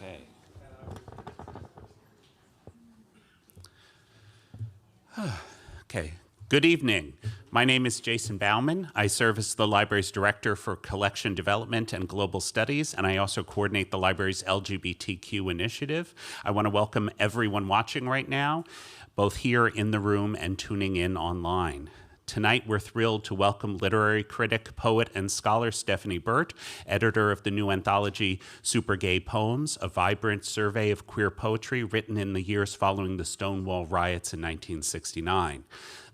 Okay. Okay. Good evening. My name is Jason Bauman. I serve as the library's director for collection development and global studies, and I also coordinate the library's LGBTQ initiative. I want to welcome everyone watching right now, both here in the room and tuning in online. Tonight, we're thrilled to welcome literary critic, poet, and scholar Stephanie Burt, editor of the new anthology Super Gay Poems, a vibrant survey of queer poetry written in the years following the Stonewall Riots in 1969.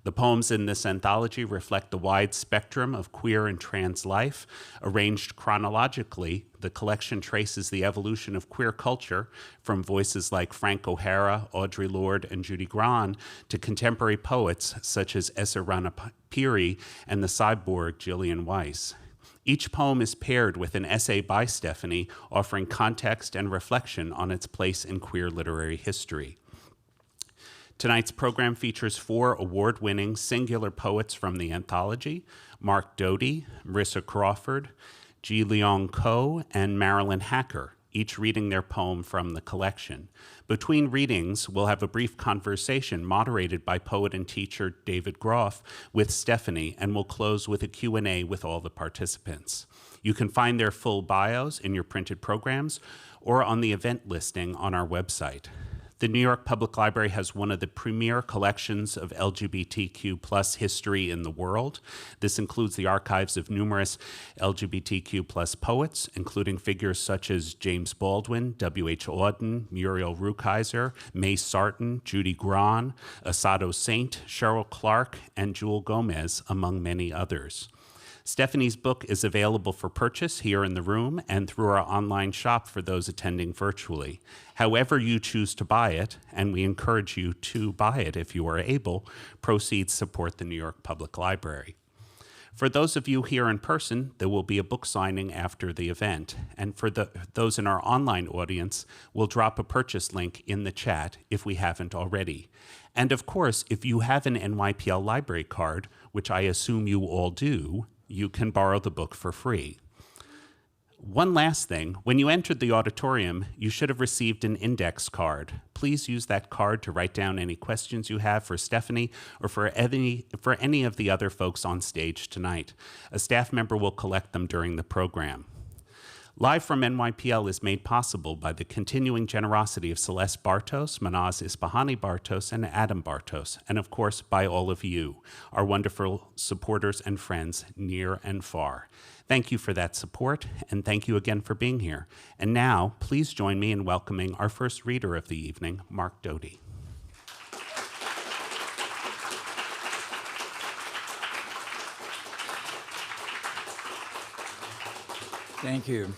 The poems in this anthology reflect the wide spectrum of queer and trans life. Arranged chronologically, the collection traces the evolution of queer culture from voices like Frank O'Hara, Audre Lorde, and Judy Grahn to contemporary poets such as Esa Ranapiri and the Cyborg Jillian Weise. Each poem is paired with an essay by Stephanie offering context and reflection on its place in queer literary history. Tonight's program features 4 award-winning singular poets from the anthology: Mark Doty, Marisa Crawford, Jee Leong Koh, and Marilyn Hacker, each reading their poem from the collection. Between readings, we'll have a brief conversation moderated by poet and teacher David Groff with Stephanie, and we'll close with a Q&A with all the participants. You can find their full bios in your printed programs or on the event listing on our website. The New York Public Library has one of the premier collections of LGBTQ+ history in the world. This includes the archives of numerous LGBTQ+ poets, including figures such as James Baldwin, W.H. Auden, Muriel Rukeyser, May Sarton, Judy Grahn, Asado Saint, Cheryl Clark, and Jewel Gomez, among many others. Stephanie's book is available for purchase here in the room and through our online shop for those attending virtually. However you choose to buy it, and we encourage you to buy it if you are able, proceeds support the New York Public Library. For those of you here in person, there will be a book signing after the event. And for those in our online audience, we'll drop a purchase link in the chat if we haven't already. And of course, if you have an NYPL library card, which I assume you all do, you can borrow the book for free. One last thing, when you entered the auditorium, you should have received an index card. Please use that card to write down any questions you have for Stephanie or for any of the other folks on stage tonight. A staff member will collect them during the program. Live from NYPL is made possible by the continuing generosity of Celeste Bartos, Manaz Ispahani Bartos, and Adam Bartos, and of course by all of you, our wonderful supporters and friends near and far. Thank you for that support, and thank you again for being here. And now, please join me in welcoming our first reader of the evening, Mark Doty. Thank you.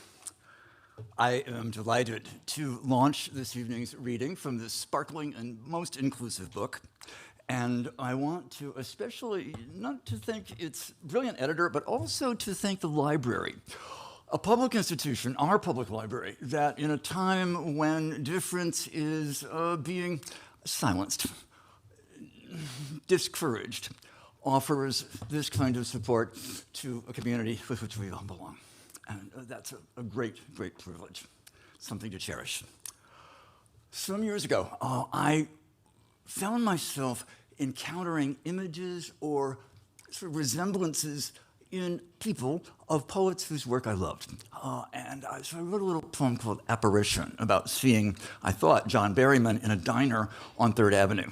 I am delighted to launch this evening's reading from this sparkling and most inclusive book. And I want to especially, not to thank its brilliant editor, but also to thank the library, a public institution, our public library, that in a time when difference is being silenced, discouraged, offers this kind of support to a community with which we all belong. And that's a great, great privilege, something to cherish. Some years ago, I found myself encountering images or sort of resemblances in people of poets whose work I loved. So I wrote a little poem called Apparition about seeing, I thought, John Berryman in a diner on 3rd Avenue,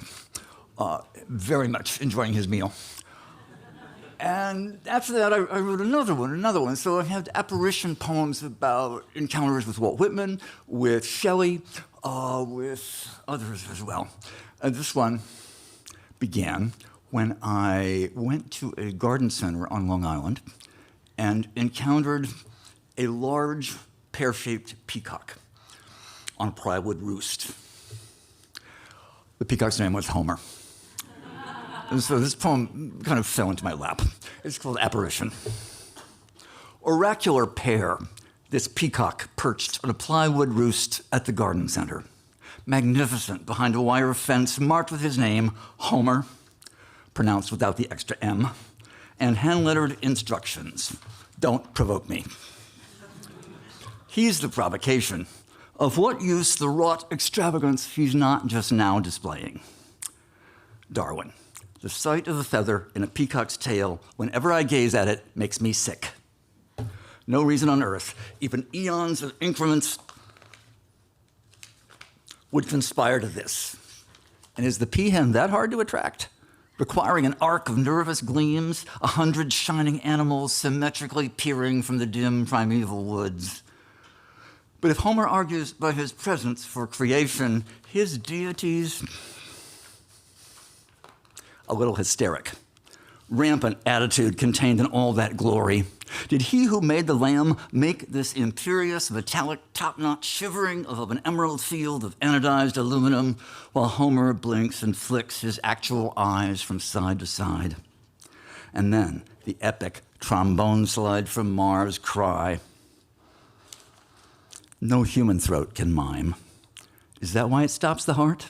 very much enjoying his meal. And after that, I wrote another one. So I had apparition poems about encounters with Walt Whitman, with Shelley, with others as well. And this one began when I went to a garden center on Long Island and encountered a large pear-shaped peacock on a plywood roost. The peacock's name was Homer. And so this poem kind of fell into my lap. It's called Apparition. Oracular pair, this peacock perched on a plywood roost at the garden center. Magnificent behind a wire fence marked with his name, Homer, pronounced without the extra M, and hand-lettered instructions, don't provoke me. He's the provocation, Of what use the wrought extravagance he's not just now displaying? Darwin, the sight of a feather in a peacock's tail, whenever I gaze at it, makes me sick. No reason on earth, even eons of increments, would conspire to this. And is the peahen that hard to attract? Requiring an arc of nervous gleams, 100 shining animals symmetrically peering from the dim primeval woods. But if Homer argues by his presence for creation, his deities, a little hysteric, rampant attitude contained in all that glory. Did he who made the lamb make this imperious, metallic top-knot shivering of an emerald field of anodized aluminum while Homer blinks and flicks his actual eyes from side to side? And then the epic trombone slide from Mars cry. No human throat can mime. Is that why it stops the heart?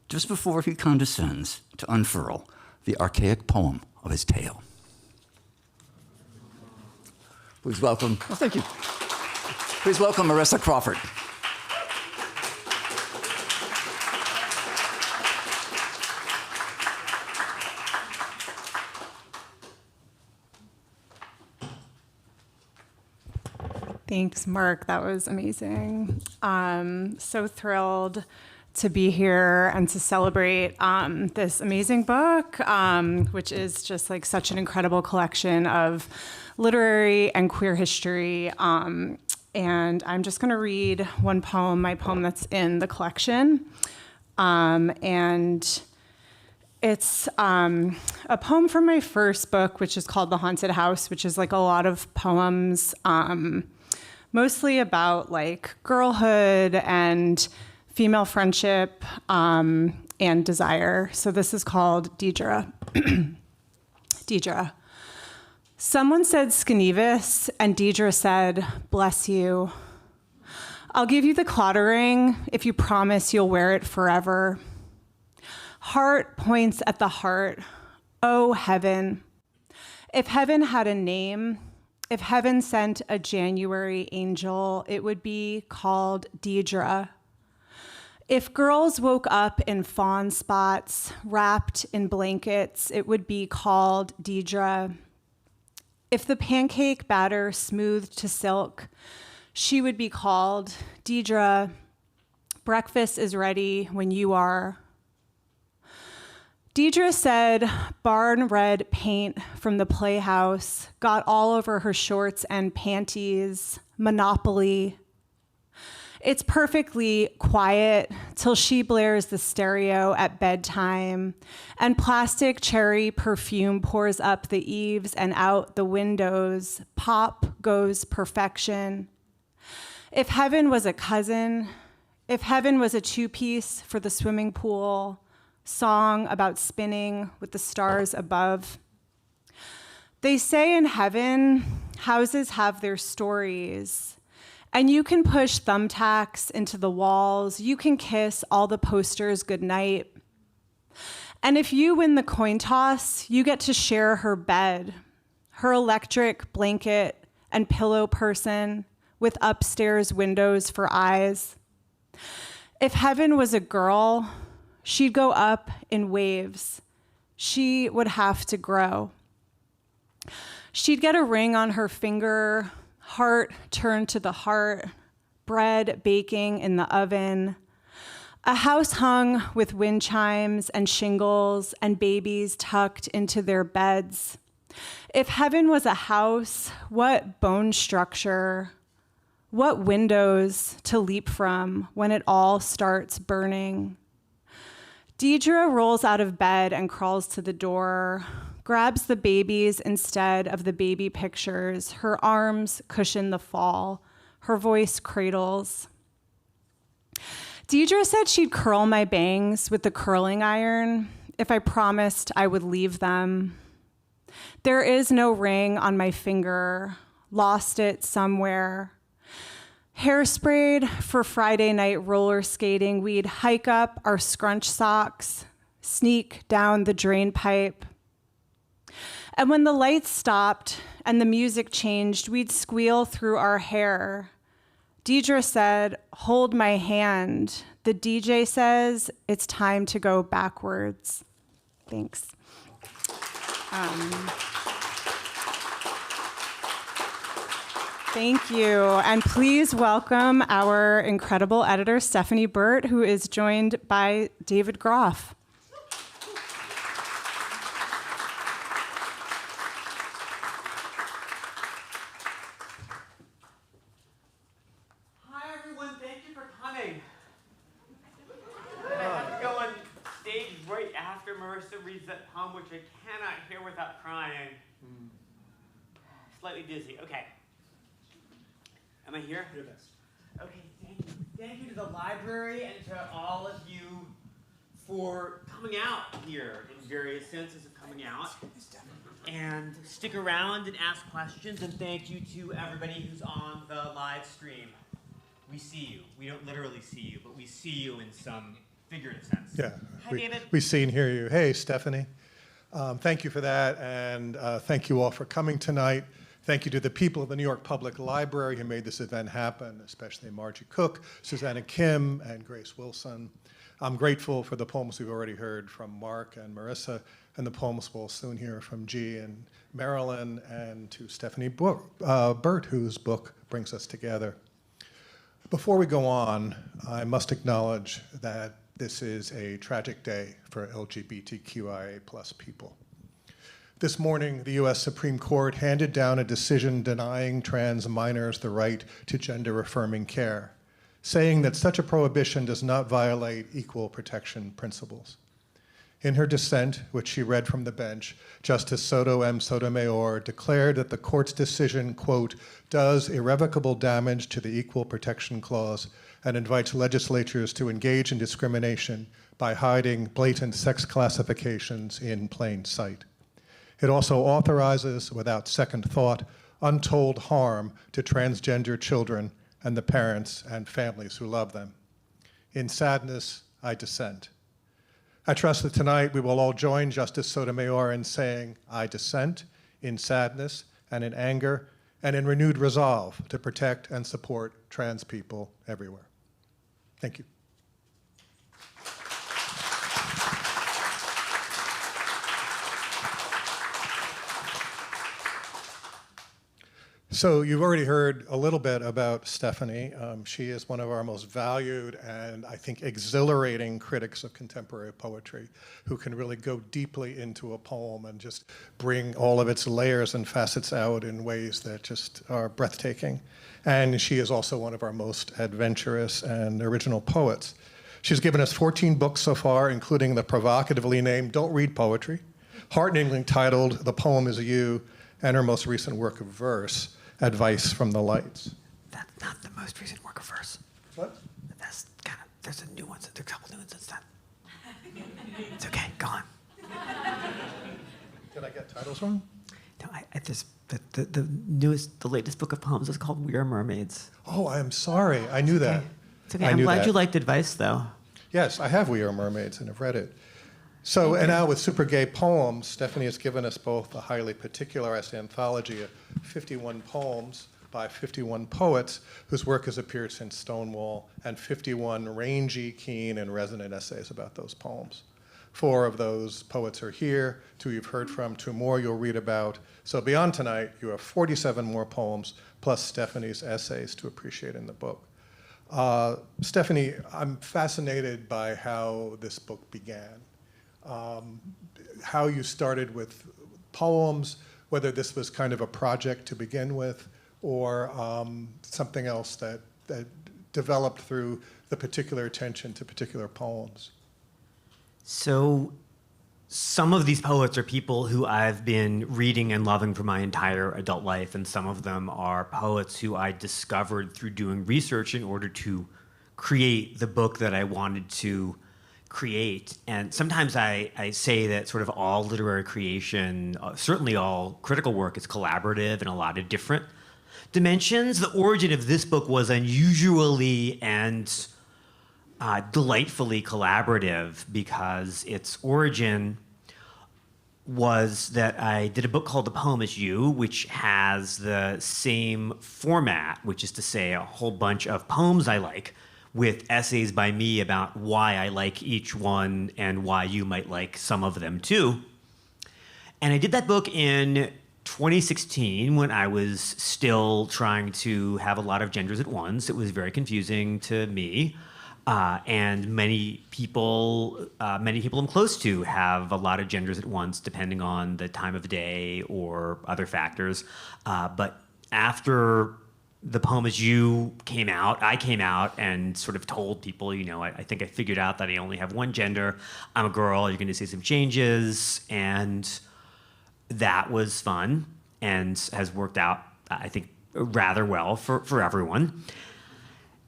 Just before he condescends to unfurl the archaic poem of his tale. Please welcome, oh, thank you. Please welcome Marisa Crawford. Thanks, Mark. That was amazing. So thrilled to be here and to celebrate this amazing book, which is just like such an incredible collection of literary and queer history. And I'm just going to read one poem, my poem that's in the collection. And it's a poem from my first book, which is called The Haunted House, which is like a lot of poems, mostly about like girlhood and female friendship and desire. So this is called Deidre. Deidre. Someone said Skenevis, and Deidre said, bless you. I'll give you the clotter ring if you promise you'll wear it forever. Heart points at the heart. Oh, heaven. If heaven had a name, if heaven sent a January angel, it would be called Deidre. If girls woke up in fawn spots, wrapped in blankets, it would be called Deidre. If the pancake batter smoothed to silk, she would be called Deidre. Breakfast is ready when you are. Deidre said barn red paint from the playhouse got all over her shorts and panties. Monopoly. It's perfectly quiet till she blares the stereo at bedtime, and plastic cherry perfume pours up the eaves and out the windows. Pop goes perfection. If heaven was a cousin, if heaven was a two-piece for the swimming pool, song about spinning with the stars above. They say in heaven, houses have their stories. And you can push thumbtacks into the walls. You can kiss all the posters goodnight. And if you win the coin toss, you get to share her bed, her electric blanket and pillow person with upstairs windows for eyes. If heaven was a girl, she'd go up in waves. She would have to grow. She'd get a ring on her finger, heart turned to the heart, bread baking in the oven, a house hung with wind chimes and shingles and babies tucked into their beds. If heaven was a house, what bone structure, what windows to leap from when it all starts burning? Deidre rolls out of bed and crawls to the door, grabs the babies instead of the baby pictures. Her arms cushion the fall. Her voice cradles. Deidre said she'd curl my bangs with the curling iron if I promised I would leave them. There is no ring on my finger. Lost it somewhere. Hairsprayed for Friday night roller skating, we'd hike up our scrunch socks, sneak down the drain pipe. And when the lights stopped and the music changed, we'd squeal through our hair, Deidre said, "Hold my hand." The DJ says, "It's time to go backwards." Thanks. Thank you. And please welcome our incredible editor, Stephanie Burt, who is joined by David Groff. Hi, everyone. Thank you for coming. I have to go on stage right after Marisa reads that poem, which I cannot hear without crying. Slightly dizzy. Okay. Am I here? You're next. Okay, thank you. Thank you to the library and to all of you for coming out here in various senses of coming out. And stick around and ask questions, and thank you to everybody who's on the live stream. We see you. We don't literally see you, but we see you in some figurative sense. Yeah. Hi, David. We see and hear you. Hey, Stephanie. Thank you for that, and thank you all for coming tonight. Thank you to the people of the New York Public Library who made this event happen, especially Margie Cook, Susanna Kim, and Grace Wilson. I'm grateful for the poems we've already heard from Mark and Marisa, and the poems we'll soon hear from Jee and Marilyn, and to Stephanie Burt, whose book brings us together. Before we go on, I must acknowledge that this is a tragic day for LGBTQIA+ people. This morning, the US Supreme Court handed down a decision denying trans minors the right to gender-affirming care, saying that such a prohibition does not violate equal protection principles. In her dissent, which she read from the bench, Justice Soto M. Sotomayor declared that the court's decision, quote, does irrevocable damage to the Equal Protection Clause and invites legislatures to engage in discrimination by hiding blatant sex classifications in plain sight. It also authorizes, without second thought, untold harm to transgender children and the parents and families who love them. In sadness, I dissent. I trust that tonight we will all join Justice Sotomayor in saying, I dissent, in sadness and in anger and in renewed resolve to protect and support trans people everywhere. Thank you. So you've already heard a little bit about Stephanie. She is one of our most valued and I think exhilarating critics of contemporary poetry who can really go deeply into a poem and just bring all of its layers and facets out in ways that just are breathtaking. And she is also one of our most adventurous and original poets. She's given us 14 books so far, including the provocatively named Don't Read Poetry, hearteningly titled The Poem Is You, and her most recent work of verse, Advice from the Lights. That's not the most recent work of verse. What? That's kind of, there's a new one, there's a couple new ones since then. It's okay, go on. Did I get titles wrong? No, the latest book of poems is called We Are Mermaids. Oh, I am sorry. I knew that. It's okay, I I'm knew glad that. you liked Advice, though. Yes, I have We Are Mermaids and have read it. So, and now with Super Gay Poems, Stephanie has given us both a highly particularized anthology of 51 poems by 51 poets whose work has appeared since Stonewall, and 51 rangy, keen, and resonant essays about those poems. 4 of those poets are here, 2 you've heard from, 2 more you'll read about. So beyond tonight, you have 47 more poems, plus Stephanie's essays to appreciate in the book. Stephanie, I'm fascinated by how this book began. How you started with poems, whether this was kind of a project to begin with, or something else that developed through the particular attention to particular poems. So some of these poets are people who I've been reading and loving for my entire adult life, and some of them are poets who I discovered through doing research in order to create the book that I wanted to create. And sometimes I say that sort of all literary creation, certainly all critical work, is collaborative in a lot of different dimensions. The origin of this book was unusually and delightfully collaborative because its origin was that I did a book called The Poem Is You, which has the same format, which is to say a whole bunch of poems I like with essays by me about why I like each one and why you might like some of them too. And I did that book in 2016 when I was still trying to have a lot of genders at once. It was very confusing to me. And many people I'm close to have a lot of genders at once, depending on the time of day or other factors. But after The Poem Is You came out, I came out and sort of told people, I think I figured out that I only have one gender. I'm a girl. You're going to see some changes. And that was fun and has worked out, I think, rather well for everyone.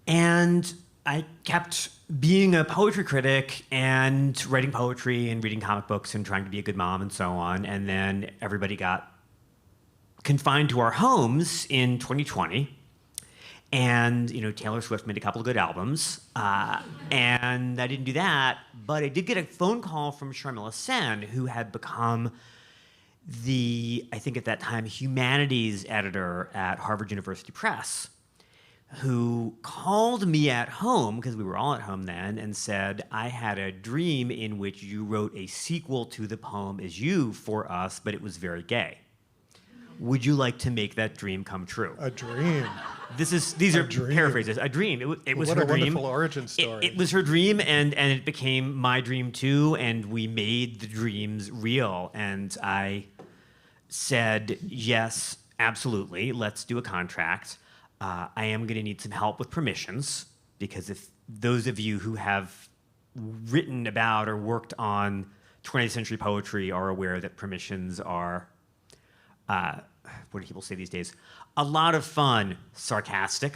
And I kept being a poetry critic and writing poetry and reading comic books and trying to be a good mom and so on. And then everybody got confined to our homes in 2020. And, Taylor Swift made a couple of good albums. And I didn't do that. But I did get a phone call from Sharmila Sen, who had become I think at that time, humanities editor at Harvard University Press, who called me at home, because we were all at home then, and said, I had a dream in which you wrote a sequel to The Poem Is You for us, but it was very gay. Would you like to make that dream come true? A dream. These are paraphrases. A dream. It was what her a dream. Wonderful origin story. It was her dream, and it became my dream too, and we made the dreams real. And I said, yes, absolutely, let's do a contract. I am going to need some help with permissions, because if those of you who have written about or worked on 20th century poetry are aware that permissions are, what do people say these days? A lot of fun, sarcastic.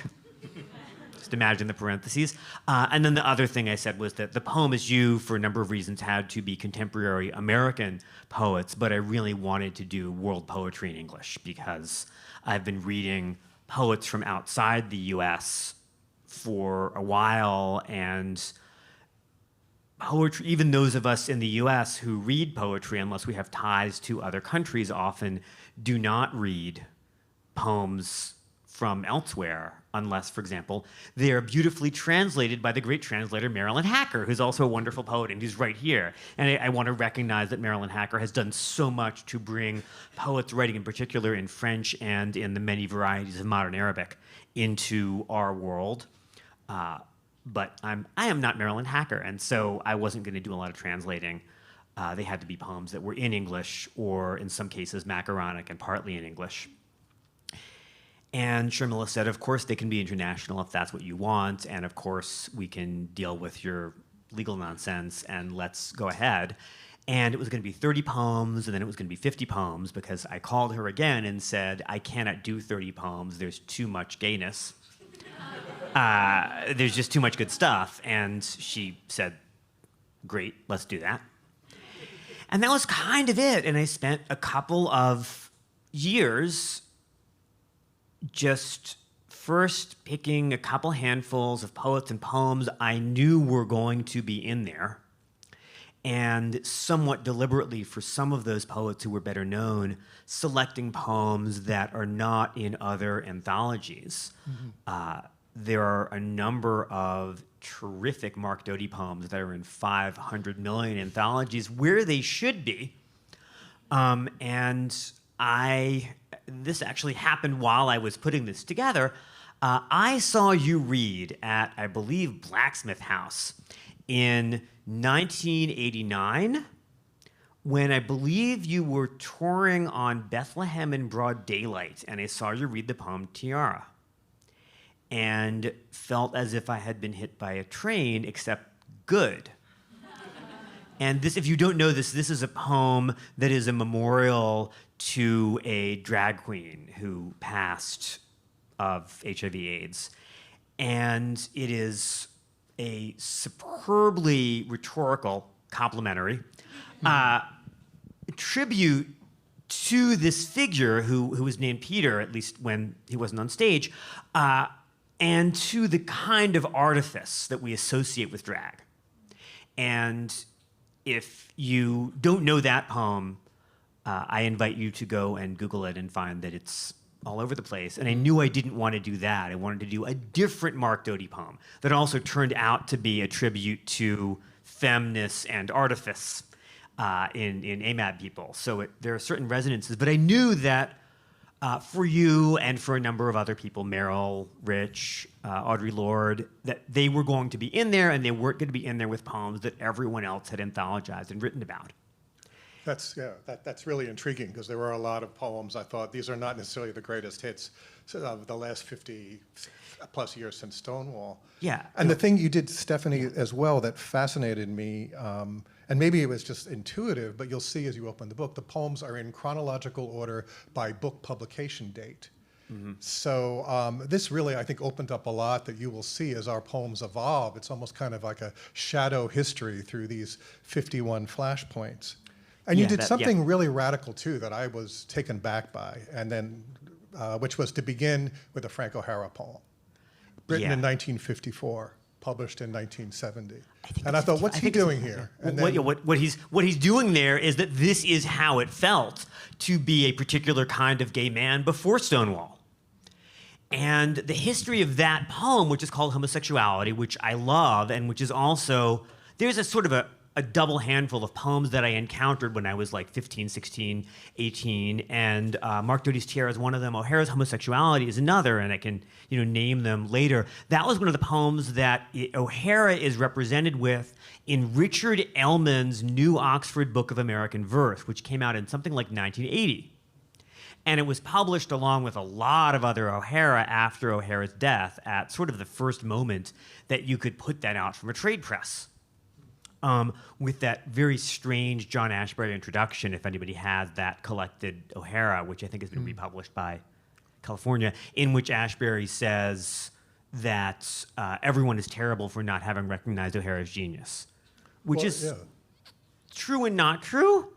Just imagine the parentheses. And then the other thing I said was that The Poem Is You, for a number of reasons, had to be contemporary American poets, but I really wanted to do world poetry in English because I've been reading poets from outside the US for a while, and poetry, even those of us in the US who read poetry, unless we have ties to other countries, often do not read poems from elsewhere, unless, for example, they are beautifully translated by the great translator Marilyn Hacker, who's also a wonderful poet and who's right here. And I want to recognize that Marilyn Hacker has done so much to bring poets writing in particular in French and in the many varieties of modern Arabic into our world. But I am not Marilyn Hacker, and so I wasn't going to do a lot of translating. They had to be poems that were in English, or in some cases macaronic and partly in English. And Sharmila said, of course, they can be international if that's what you want, and of course, we can deal with your legal nonsense, and let's go ahead. And it was going to be 30 poems, and then it was going to be 50 poems, because I called her again and said, I cannot do 30 poems. There's too much gayness. There's just too much good stuff. And she said, great, let's do that. And that was kind of it. And I spent a couple of years just first picking a couple handfuls of poets and poems I knew were going to be in there, and somewhat deliberately, for some of those poets who were better known, selecting poems that are not in other anthologies. Mm-hmm. There are a number of terrific Mark Doty poems that are in 500 million anthologies where they should be. And this actually happened while I was putting this together. I saw you read at, I believe, Blacksmith House in 1989, when I believe you were touring on Bethlehem in broad daylight, and I saw you read the poem Tiara, and felt as if I had been hit by a train, except good. And this, if you don't know this is a poem that is a memorial to a drag queen who passed of HIV/AIDS. And it is a superbly rhetorical, complimentary tribute to this figure who was named Peter, at least when he wasn't on stage, and to the kind of artifice that we associate with drag. And if you don't know that poem, I invite you to go and Google it and find that it's all over the place. And I knew I didn't want to do that. I wanted to do a different Mark Doty poem that also turned out to be a tribute to femness and artifice in AMAB people. So there are certain resonances. But I knew that for you and for a number of other people, Meryl, Rich, Audre Lorde, that they were going to be in there, and they weren't going to be in there with poems that everyone else had anthologized and written about. That's really intriguing, because there were a lot of poems I thought these are not necessarily the greatest hits of the last 50 plus years since Stonewall. Yeah. And the thing you did, Stephanie, as well, that fascinated me, and maybe it was just intuitive, but you'll see as you open the book, the poems are in chronological order by book publication date. Mm-hmm. So this really, I think, opened up a lot that you will see as our poems evolve. It's almost kind of like a shadow history through these 51 flashpoints. And you did something really radical, too, that I was taken back by, and then, which was to begin with a Frank O'Hara poem, written in 1954, published in 1970. And I thought, what's he doing here? And what he's doing there is that this is how it felt to be a particular kind of gay man before Stonewall. And the history of that poem, which is called Homosexuality, which I love, and which is also, there's a sort of a double handful of poems that I encountered when I was like 15, 16, 18, and Mark Doty's Tiara is one of them. O'Hara's Homosexuality is another, and I can name them later. That was one of the poems that O'Hara is represented with in Richard Ellman's New Oxford Book of American Verse, which came out in something like 1980. And it was published along with a lot of other O'Hara after O'Hara's death at sort of the first moment that you could put that out from a trade press. With that very strange John Ashbery introduction, if anybody has that collected O'Hara, which I think has been republished by California, in which Ashbery says that everyone is terrible for not having recognized O'Hara's genius, which is true and not true.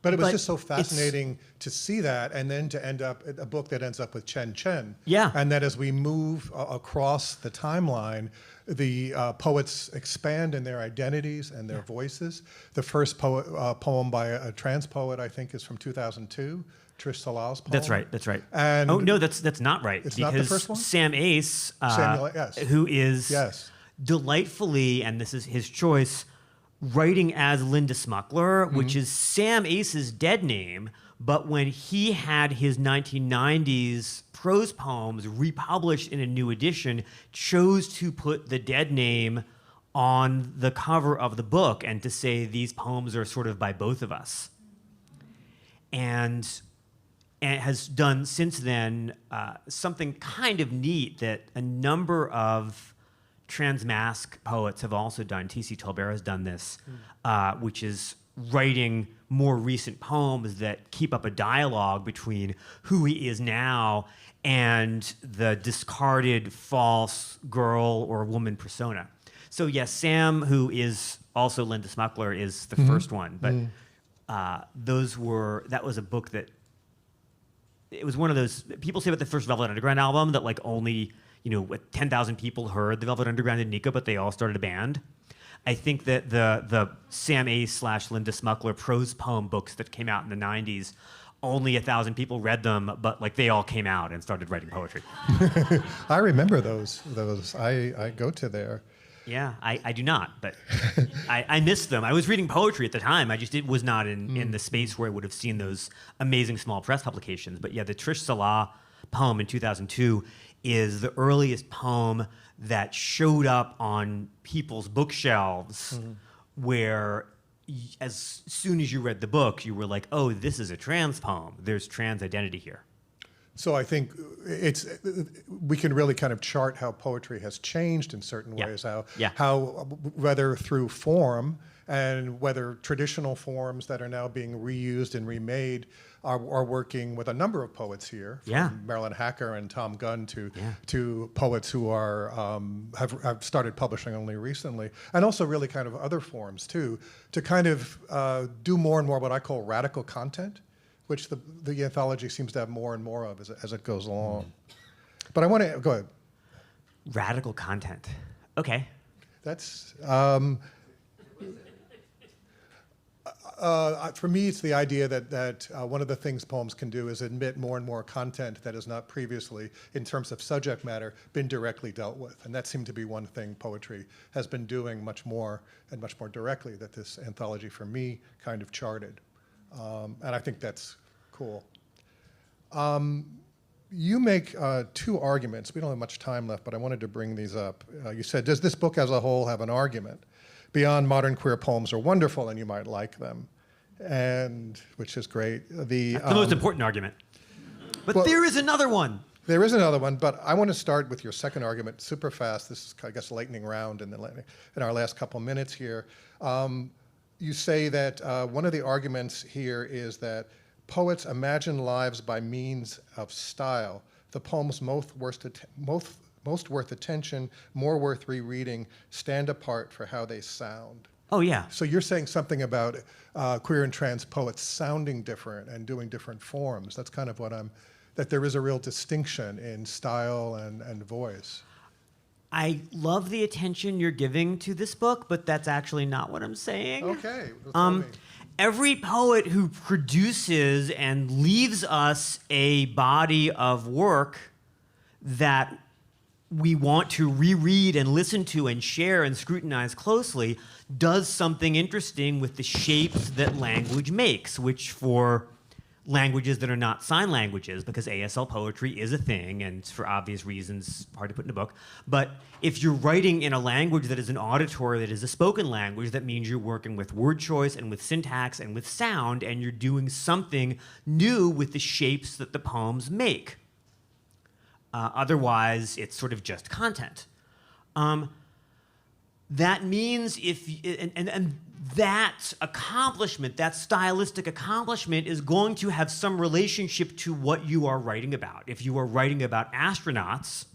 But it was just so fascinating to see that, and then to end up a book that ends up with Chen. Yeah. And that as we move across the timeline, the poets expand in their identities and their voices. The first poem by a trans poet, I think, is from 2002, Trish Salah's poem. That's right. And no, that's not right. It's not the first one? Sam Ace, Samuel, yes. who is delightfully, and this is his choice, writing as Linda Smuckler, which is Sam Ace's dead name, but when he had his 1990s prose poems republished in a new edition, chose to put the dead name on the cover of the book and to say these poems are sort of by both of us. And has done since then something kind of neat that a number of transmasc poets have also done. T.C. Tolbert has done this, which is writing more recent poems that keep up a dialogue between who he is now and the discarded false girl or woman persona. So yes, Sam, who is also Linda Smuckler, is the first one, but that was a book that, it was one of those, people say about the first Velvet Underground album that like only 10,000 people heard the Velvet Underground and Nico, but they all started a band. I think that the Sam Ace / Linda Smuckler prose poem books that came out in the 90s, only 1,000 people read them, but like they all came out and started writing poetry. I remember those. I go to there. Yeah, I do not, but I missed them. I was reading poetry at the time. It was not in the space where I would have seen those amazing small press publications. But yeah, the Trish Salah poem in 2002 is the earliest poem that showed up on people's bookshelves where as soon as you read the book, you were like, oh, this is a trans poem. There's trans identity here. So I think we can really kind of chart how poetry has changed in certain ways, how whether through form and whether traditional forms that are now being reused and remade are working with a number of poets here, from Marilyn Hacker and Tom Gunn to poets who are have started publishing only recently, and also really kind of other forms too, to kind of do more and more what I call radical content, which the anthology seems to have more and more of as it goes along. But I want to go ahead. Radical content. Okay. That's For me, it's the idea that one of the things poems can do is admit more and more content that has not previously, in terms of subject matter, been directly dealt with. And that seemed to be one thing poetry has been doing much more and much more directly that this anthology, for me, kind of charted. And I think that's cool. You make two arguments. We don't have much time left, but I wanted to bring these up. You said, does this book as a whole have an argument? Beyond modern queer poems are wonderful and you might like them, and which is great. That's the most important argument. But well, there is another one. There is another one, but I want to start with your second argument super fast. This is, I guess, lightning round in our last couple minutes here. You say that one of the arguments here is that poets imagine lives by means of style. The poems most worth attention, more worth rereading, stand apart for how they sound. Oh, yeah. So you're saying something about queer and trans poets sounding different and doing different forms. That's kind of what that there is a real distinction in style and voice. I love the attention you're giving to this book, but that's actually not what I'm saying. Okay. Tell me. Every poet who produces and leaves us a body of work that we want to reread and listen to and share and scrutinize closely does something interesting with the shapes that language makes, which for languages that are not sign languages, because ASL poetry is a thing, and for obvious reasons, hard to put in a book. But if you're writing in a language that is an auditory, that is a spoken language, that means you're working with word choice and with syntax and with sound, and you're doing something new with the shapes that the poems make. Otherwise, it's sort of just content. That means and that accomplishment, that stylistic accomplishment, is going to have some relationship to what you are writing about. If you are writing about astronauts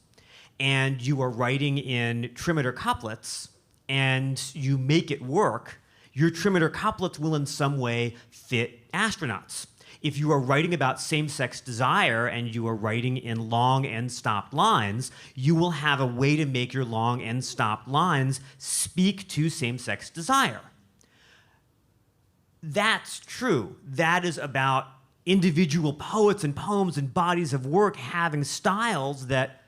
and you are writing in trimeter couplets and you make it work, your trimeter couplets will in some way fit astronauts. If you are writing about same-sex desire and you are writing in long end-stopped lines, you will have a way to make your long end-stopped lines speak to same-sex desire. That's true. That is about individual poets and poems and bodies of work having styles that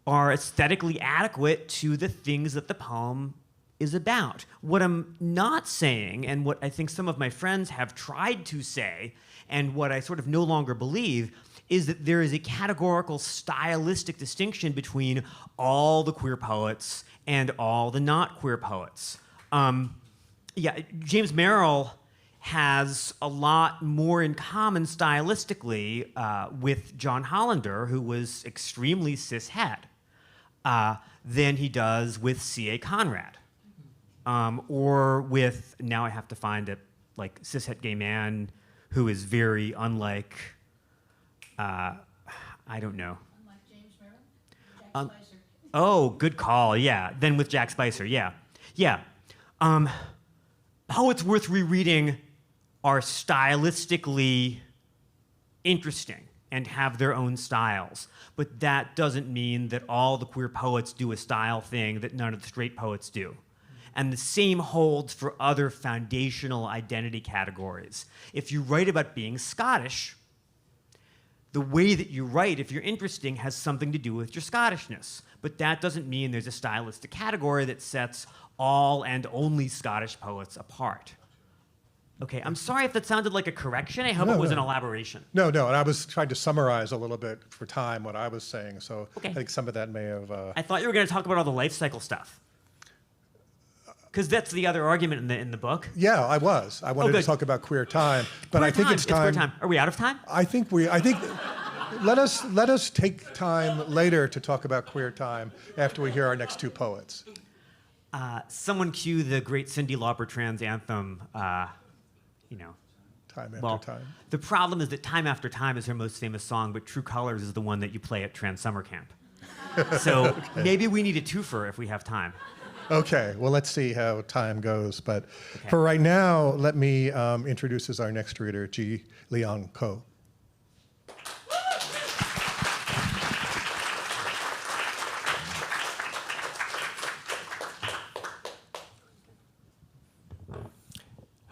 are aesthetically adequate to the things that the poem is about. What I'm not saying, and what I think some of my friends have tried to say, and what I sort of no longer believe, is that there is a categorical stylistic distinction between all the queer poets and all the not queer poets. James Merrill has a lot more in common stylistically with John Hollander, who was extremely cishet, than he does with C.A. Conrad. Or with, now I have to find a cishet gay man who is very unlike, I don't know. Unlike James Merrill? Jack Spicer. Oh, good call, yeah. Then with Jack Spicer, yeah. Yeah. Poets worth rereading are stylistically interesting and have their own styles. But that doesn't mean that all the queer poets do a style thing that none of the straight poets do. And the same holds for other foundational identity categories. If you write about being Scottish, the way that you write, if you're interesting, has something to do with your Scottishness. But that doesn't mean there's a stylistic category that sets all and only Scottish poets apart. Okay, I'm sorry if that sounded like a correction. I hope it was an elaboration. No, and I was trying to summarize a little bit for time what I was saying, so okay. I think some of that may have... I thought you were going to talk about all the life cycle stuff. Because that's the other argument in the book. Yeah, I was. I wanted to talk about queer time, but queer I think time. it's time. It's queer time. Are we out of time? I think let us take time later to talk about queer time after we hear our next two poets. Someone cue the great Cyndi Lauper trans anthem. Time after time. The problem is that Time After Time is her most famous song, but True Colors is the one that you play at trans summer camp. So maybe we need a twofer if we have time. Okay, well, let's see how time goes. But for right now, let me introduce as our next reader, Jee Leong Koh.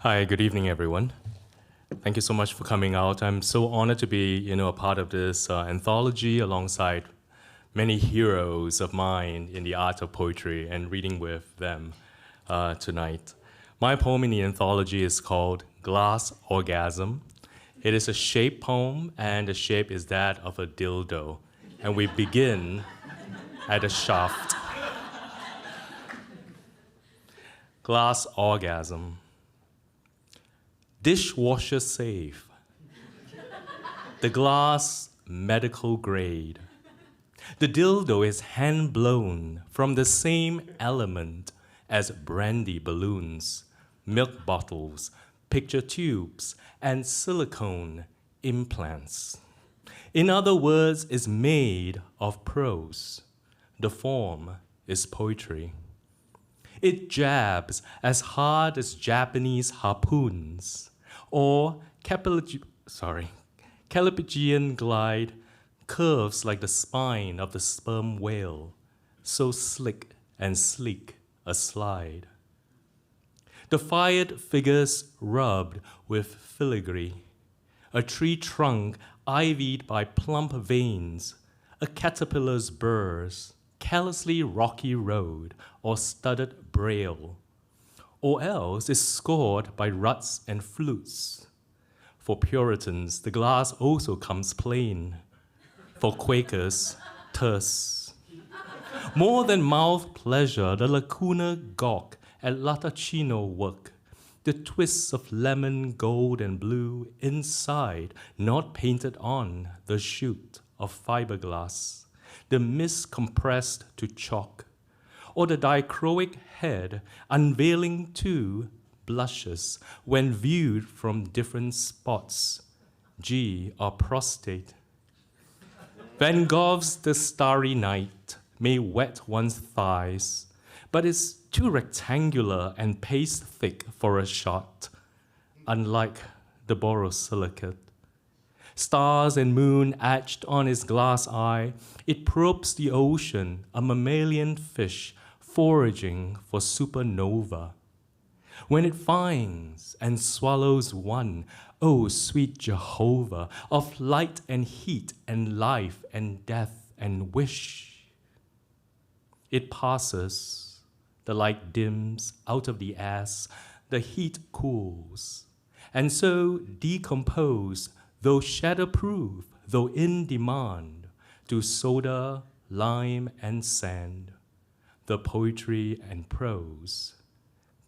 Hi, good evening, everyone. Thank you so much for coming out. I'm so honored to be, a part of this anthology alongside many heroes of mine in the art of poetry and reading with them tonight. My poem in the anthology is called Glass Orgasm. It is a shape poem, and the shape is that of a dildo. And we begin at the shaft. Glass Orgasm. Dishwasher safe. The glass medical grade. The dildo is hand blown from the same element as brandy balloons, milk bottles, picture tubes, and silicone implants. In other words, is made of prose. The form is poetry. It jabs as hard as Japanese harpoons, or Calipigian glide curves like the spine of the sperm whale, so slick and sleek a slide. The fired figures rubbed with filigree, a tree trunk ivied by plump veins, a caterpillar's burrs, callously rocky road or studded braille, or else is scored by ruts and flutes. For Puritans, the glass also comes plain. For Quakers, terse. More than mouth pleasure, the lacuna gawk at Latachino work, the twists of lemon, gold, and blue inside, not painted on, the shoot of fiberglass, the mist compressed to chalk, or the dichroic head unveiling two blushes when viewed from different spots, G or prostate. Van Gogh's The Starry Night may wet one's thighs, but is too rectangular and paste thick for a shot, unlike the borosilicate. Stars and moon etched on his glass eye, it probes the ocean, a mammalian fish foraging for supernova. When it finds and swallows one, oh sweet Jehovah, of light and heat and life and death and wish. It passes, the light dims out of the ass, the heat cools, and so decompose, though shatterproof, though in demand, to soda, lime, and sand, the poetry and prose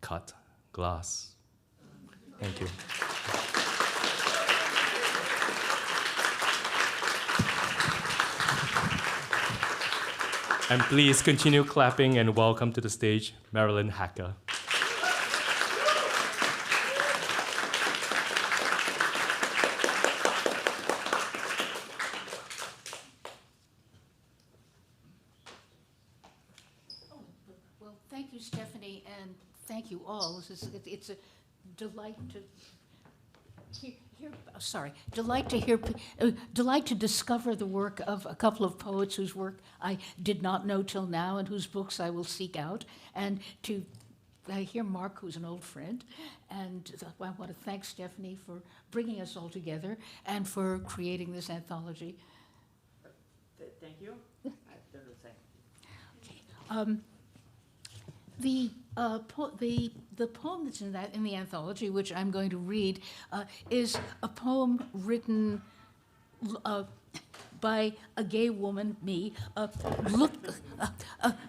cut glass. Thank you. And please continue clapping and welcome to the stage Marilyn Hacker. Well, thank you, Stephanie, and thank you all. It's a delight to delight to discover the work of a couple of poets whose work I did not know till now and whose books I will seek out, and to hear Mark, who's an old friend, and I want to thank Stephanie for bringing us all together and for creating this anthology. Thank you. I don't know what to say. The poem that's in the anthology, which I'm going to read, is a poem written by a gay woman, me,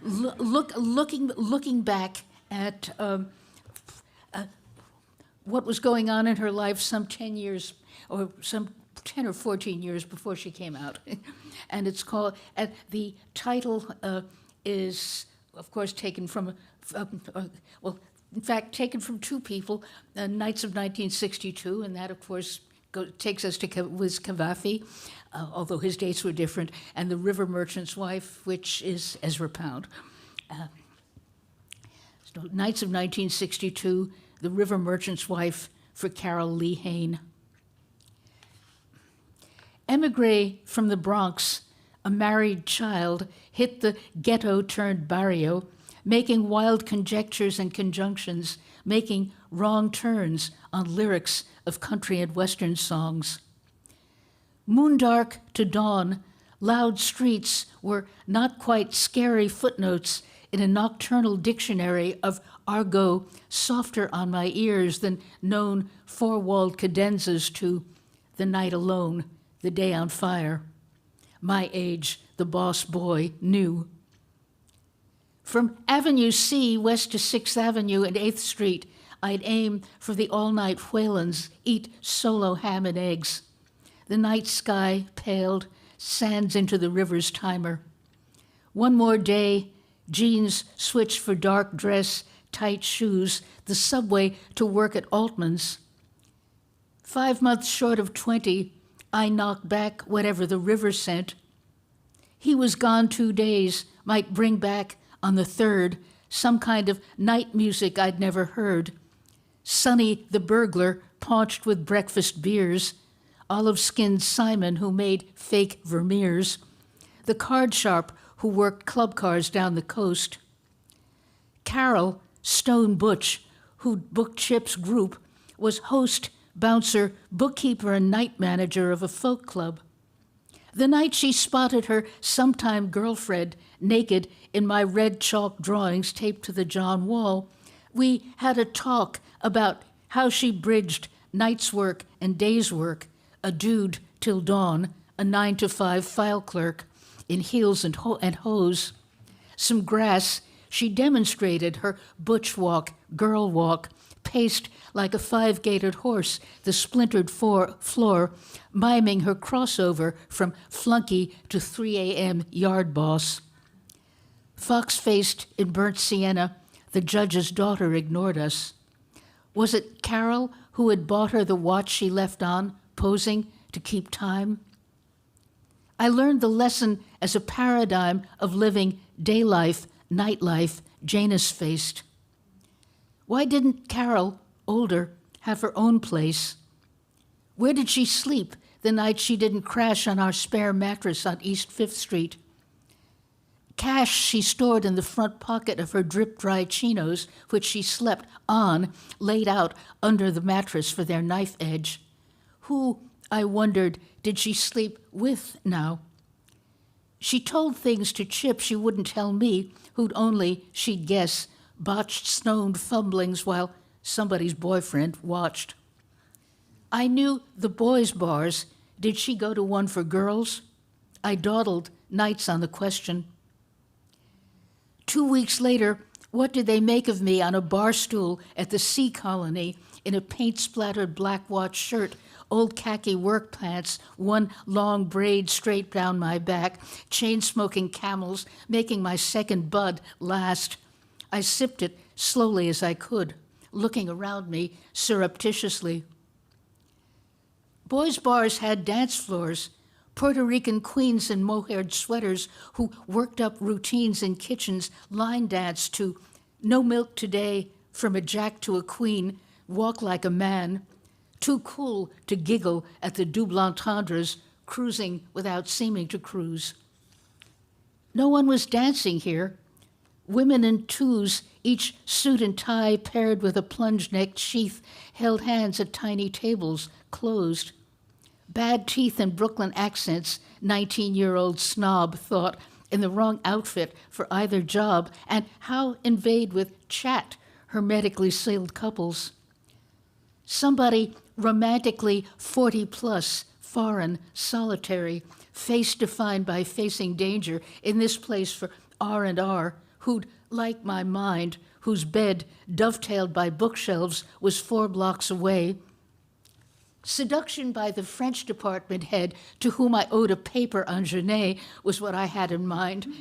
looking back at what was going on in her life some 10 years, or some 10 or 14 years before she came out. And it's called, the title is, of course, taken from, in fact, taken from two people, Nights of 1962, and that, of course, takes us to was Cavafy, although his dates were different, and The River Merchant's Wife, which is Ezra Pound. So Nights of 1962, The River Merchant's Wife for Carol Lee Hain. Emigre from the Bronx, a married child hit the ghetto-turned barrio, making wild conjectures and conjunctions, making wrong turns on lyrics of country and western songs. Moondark to dawn, loud streets were not quite scary footnotes in a nocturnal dictionary of argot softer on my ears than known four-walled cadenzas to the night alone, the day on fire. My age, the boss boy, knew. From Avenue C west to 6th Avenue and 8th Street, I'd aim for the all-night Whalens, eat solo ham and eggs. The night sky paled, sands into the river's timer. One more day, jeans switched for dark dress, tight shoes, the subway to work at Altman's. 5 months short of 20, I knocked back whatever the river sent. He was gone 2 days, might bring back on the third some kind of night music I'd never heard. Sonny the burglar, paunched with breakfast beers, olive-skinned Simon who made fake Vermeers, the card sharp who worked club cars down the coast. Carol, Stone Butch, who'd booked Chip's group, was host, bouncer, bookkeeper, and night manager of a folk club. The night she spotted her sometime girlfriend naked in my red chalk drawings taped to the John wall, we had a talk about how she bridged night's work and day's work, a dude till dawn, a 9-to-5 file clerk in heels and hose. Some grass, she demonstrated her butch walk, girl walk, paced like a 5-gaitered horse, the splintered floor, miming her crossover from flunky to 3 a.m. yard boss. Fox-faced in burnt sienna, the judge's daughter ignored us. Was it Carol who had bought her the watch she left on, posing to keep time? I learned the lesson as a paradigm of living day life, night life, Janus-faced. Why didn't Carol, older, have her own place? Where did she sleep the night she didn't crash on our spare mattress on East 5th Street? Cash she stored in the front pocket of her drip-dry chinos, which she slept on, laid out under the mattress for their knife edge. Who, I wondered, did she sleep with now? She told things to Chip she wouldn't tell me, who'd only, she'd guess, botched stoned fumblings while somebody's boyfriend watched. I knew the boys' bars. Did she go to one for girls? I dawdled nights on the question. 2 weeks later, what did they make of me on a bar stool at the Sea Colony in a paint-splattered black watch shirt, old khaki work pants, one long braid straight down my back, chain-smoking Camels, making my second bud last. I sipped it slowly as I could, looking around me surreptitiously. Boys' bars had dance floors, Puerto Rican queens in mohair sweaters who worked up routines in kitchens, line dance to No Milk Today, From a Jack to a Queen, Walk Like a Man, too cool to giggle at the double entendres, cruising without seeming to cruise. No one was dancing here. Women in twos, each suit and tie paired with a plunge-necked sheath, held hands at tiny tables, closed. Bad teeth and Brooklyn accents, 19-year-old snob thought, in the wrong outfit for either job, and how invade with chat hermetically sealed couples. Somebody romantically 40-plus, foreign, solitary, face defined by facing danger in this place for R&R, who'd, like my mind, whose bed, dovetailed by bookshelves, was 4 blocks away. Seduction by the French department head to whom I owed a paper on Genet was what I had in mind,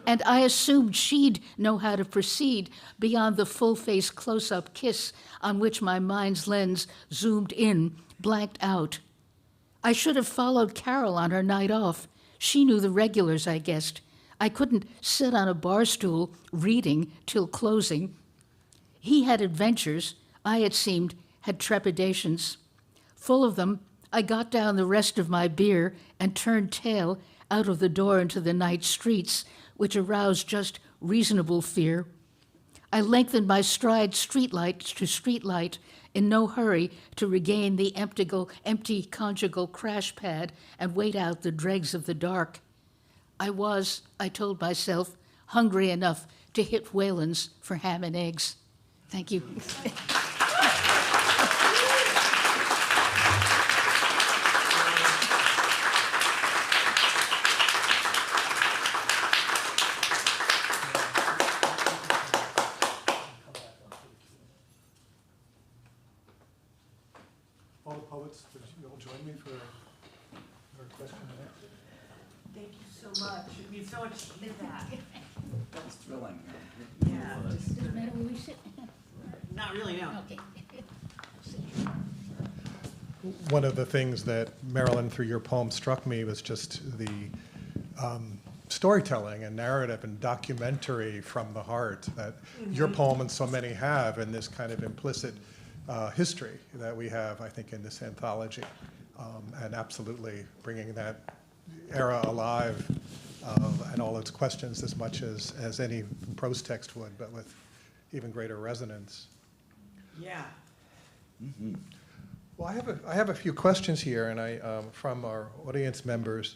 and I assumed she'd know how to proceed beyond the full-face close-up kiss on which my mind's lens zoomed in, blanked out. I should have followed Carol on her night off. She knew the regulars, I guessed. I couldn't sit on a bar stool reading till closing. He had adventures. I, it seemed, had trepidations. Full of them, I got down the rest of my beer and turned tail out of the door into the night streets, which aroused just reasonable fear. I lengthened my stride streetlight to streetlight, in no hurry to regain the empty conjugal crash pad and wait out the dregs of the dark. I told myself, hungry enough to hit Whalen's for ham and eggs. Thank you. All the poets, would you all join me for our question and answer? Thank you so much. It means so much to hear that. That's thrilling. Yeah. Does it matter where we sit? Not really, no. Okay. One of the things that, Marilyn, through your poem struck me was just the storytelling and narrative and documentary from the heart that your poem and so many have, and this kind of implicit history that we have, I think, in this anthology, and absolutely bringing that era alive and all its questions as much as any prose text would, but with even greater resonance. Yeah. Well, I have a few questions here, and from our audience members.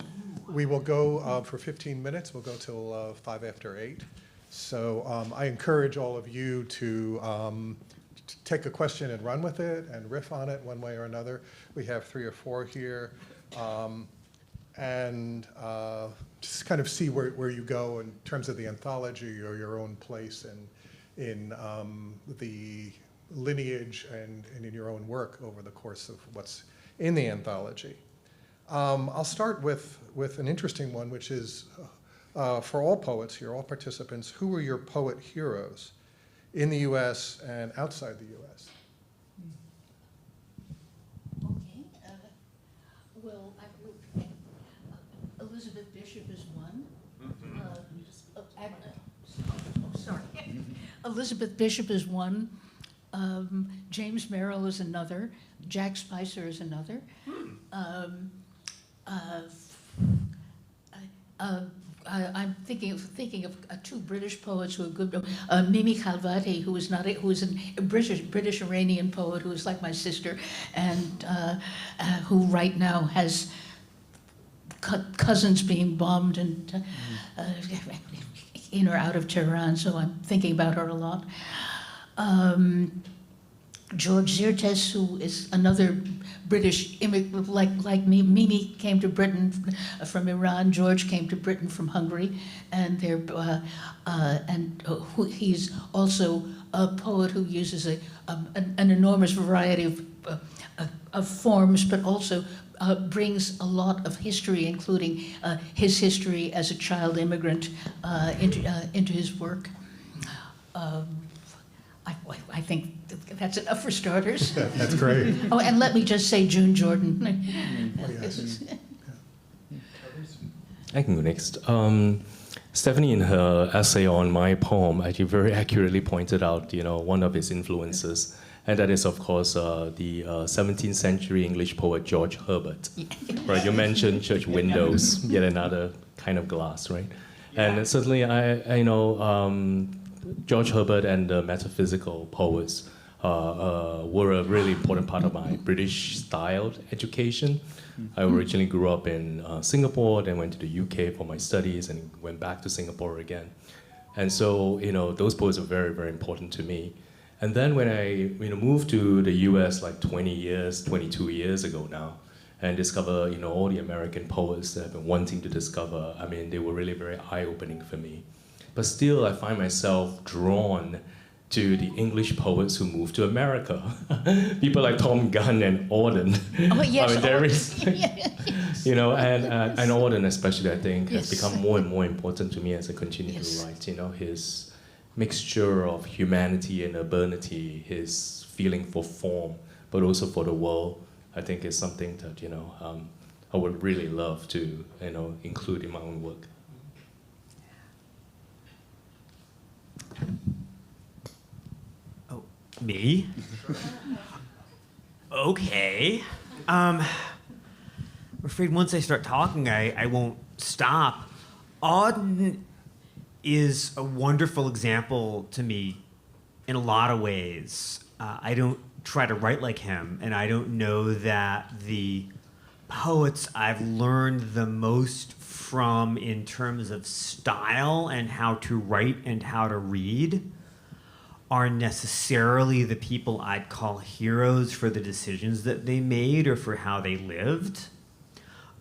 We will go for 15 minutes. We'll go till 5 after 8. So I encourage all of you to take a question and run with it and riff on it one way or another. We have 3 or 4 here, and just kind of see where you go in terms of the anthology or your own place in the lineage and in your own work over the course of what's in the anthology. I'll start with an interesting one, which is for all poets here, all participants, who were your poet heroes in the U.S. and outside the U.S.? Okay. Well, Elizabeth Bishop is one. Sorry. Elizabeth Bishop is one. James Merrill is another. Jack Spicer is another. I'm thinking of 2 British poets who are good. Mimi Khalvati, who is a British Iranian poet who is like my sister, and who right now has cousins being bombed and in or out of Tehran. So I'm thinking about her a lot. George Zirtes, who is another British immigrant, like me. Mimi came to Britain from Iran. George came to Britain from Hungary, and he's also a poet who uses an enormous variety of forms, but also brings a lot of history, including his history as a child immigrant, into his work. I think that's enough for starters. That's great. Oh, and let me just say June Jordan. Oh, yes. I can go next. Stephanie, in her essay on my poem, actually very accurately pointed out, one of his influences, and that is, of course, the 17th century English poet George Herbert. Right? You mentioned church windows, yet another kind of glass, right? Yeah. And certainly, I know George Herbert and the metaphysical poets were a really important part of my British-styled education. I originally grew up in Singapore, then went to the UK for my studies, and went back to Singapore again. And so, those poets are very, very important to me. And then when I moved to the US like 22 years ago now, and discover all the American poets that I've been wanting to discover, they were really very eye-opening for me. But still, I find myself drawn to the English poets who moved to America. People like Tom Gunn and Audre. Oh, yes. There is, Yes. and Audre especially, I think, has Yes. become more and more important to me as I continue Yes. to write. His mixture of humanity and urbanity, his feeling for form, but also for the world, I think is something that, I would really love to, include in my own work. Oh, me? Okay. I'm afraid once I start talking, I won't stop. Audre is a wonderful example to me in a lot of ways. I don't try to write like him, and I don't know that the poets I've learned the most from in terms of style and how to write and how to read are necessarily the people I'd call heroes for the decisions that they made or for how they lived.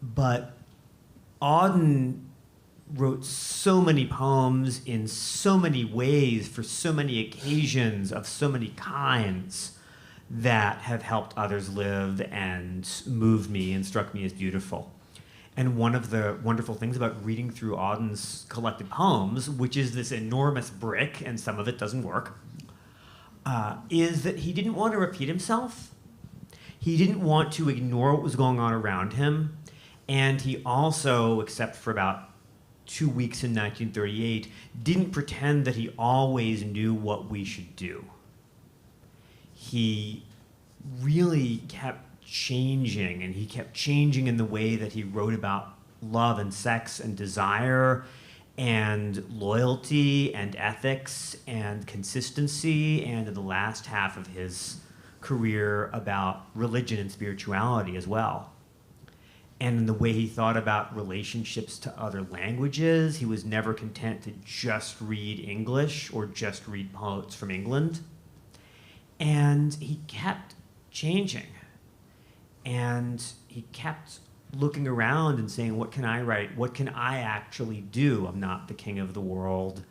But Audre wrote so many poems in so many ways for so many occasions of so many kinds that have helped others live and moved me and struck me as beautiful. And one of the wonderful things about reading through Auden's collected poems, which is this enormous brick, and some of it doesn't work, is that he didn't want to repeat himself. He didn't want to ignore what was going on around him. And he also, except for about 2 weeks in 1938, didn't pretend that he always knew what we should do. He really kept changing, and he kept changing in the way that he wrote about love and sex and desire and loyalty and ethics and consistency, and in the last half of his career about religion and spirituality as well. And in the way he thought about relationships to other languages, he was never content to just read English or just read poets from England. And he kept changing. And he kept looking around and saying, what can I write? What can I actually do? I'm not the king of the world.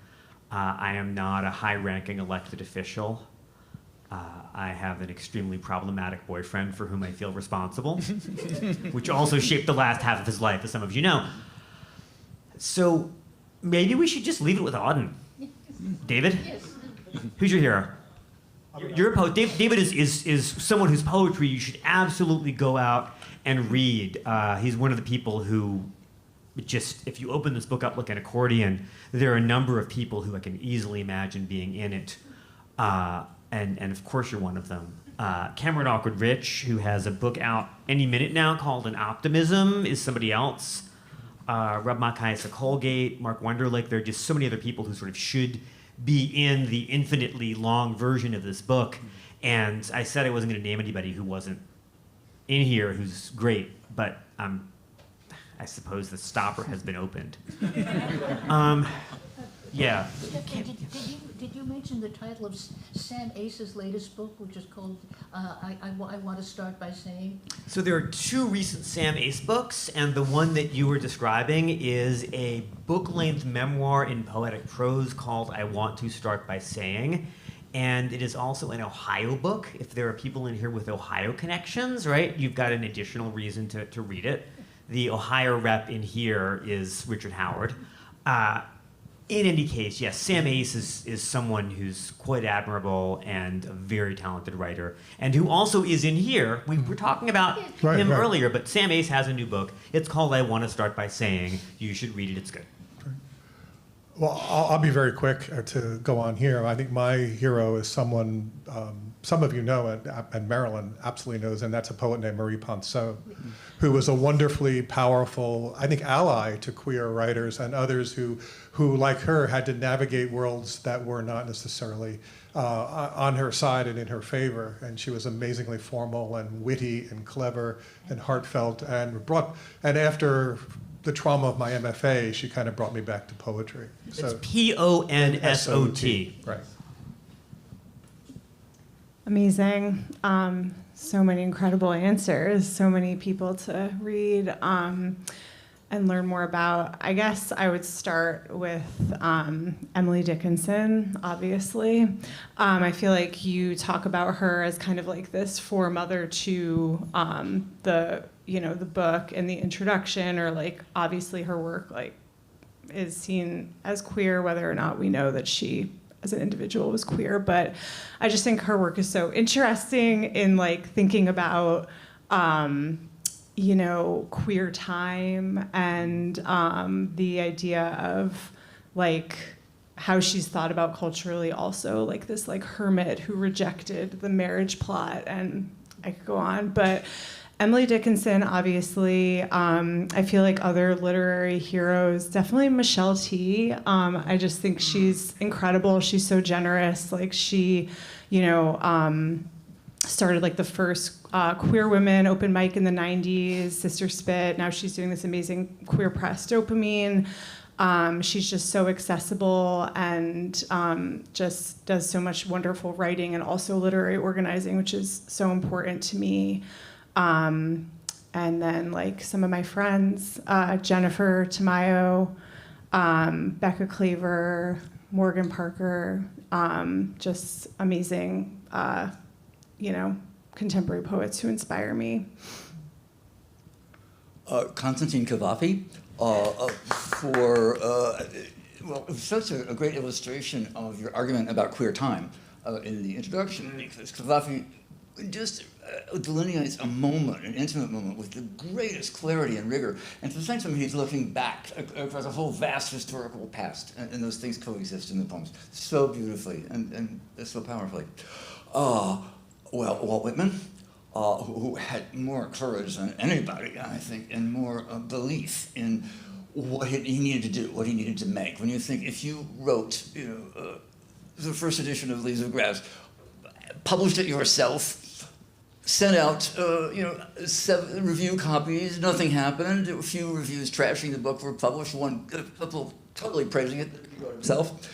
I am not a high-ranking elected official. I have an extremely problematic boyfriend for whom I feel responsible, which also shaped the last half of his life, as some of you know. So maybe we should just leave it with Audre. David? Yes. Who's your hero? You're a poet. David is someone whose poetry you should absolutely go out and read. He's one of the people who just, if you open this book up like an accordion, there are a number of people who I can easily imagine being in it. And of course you're one of them. Cameron Awkward Rich, who has a book out any minute now called An Optimism, is somebody else. Rub Makaisa Colgate, Mark Wonderlick, there are just so many other people who sort of should be in the infinitely long version of this book. And I said I wasn't going to name anybody who wasn't in here who's great, but I suppose the stopper has been opened. Yeah. Stephanie, did you mention the title of Sam Ace's latest book, which is called I Want to Start by Saying? So there are 2 recent Sam Ace books, and the one that you were describing is a book-length memoir in poetic prose called I Want to Start by Saying. And it is also an Ohio book. If there are people in here with Ohio connections, right, you've got an additional reason to read it. The Ohio rep in here is Richard Howard. In any case, yes, Sam Ace is someone who's quite admirable and a very talented writer, and who also is in here. We were talking about him earlier, but Sam Ace has a new book. It's called I Want to Start by Saying. You should read it. It's good. Well, I'll be very quick to go on here. I think my hero is someone some of you know, and Marilyn absolutely knows, and that's a poet named Marie Ponceau, who was a wonderfully powerful, I think, ally to queer writers and others who, like her, had to navigate worlds that were not necessarily on her side and in her favor. And she was amazingly formal and witty and clever and heartfelt, and after the trauma of my MFA, she kind of brought me back to poetry. It's Ponsot. Right. Amazing. So many incredible answers, so many people to read and learn more about. I guess I would start with Emily Dickinson, obviously. I feel like you talk about her as kind of like this foremother to the book and the introduction, or like obviously her work like is seen as queer, whether or not we know that she as an individual was queer. But I just think her work is so interesting in like thinking about queer time and the idea of like how she's thought about culturally also like this like hermit who rejected the marriage plot, and I could go on, but Emily Dickinson, obviously. I feel like other literary heroes, definitely Michelle T. I just think she's incredible. She's so generous. Like she, started like the first queer women open mic in the 90s, Sister Spit. Now she's doing this amazing Queer Press Dopamine. She's just so accessible and just does so much wonderful writing and also literary organizing, which is so important to me. And then like some of my friends, Jennifer Tamayo, Becca Claver, Morgan Parker, just amazing, contemporary poets who inspire me. Konstantin Cavafy, for such a great illustration of your argument about queer time in the introduction, because Cavafy just delineates a moment, an intimate moment, with the greatest clarity and rigor. And at the same time, he's looking back across a whole vast historical past, and those things coexist in the poems so beautifully and so powerfully. Walt Whitman, who had more courage than anybody, I think, and more belief in what he needed to do, what he needed to make. When you think, if you wrote, the first edition of Leaves of Grass, published it yourself, sent out, 7 review copies, nothing happened. A few reviews trashing the book were published, a couple totally praising it, he wrote himself.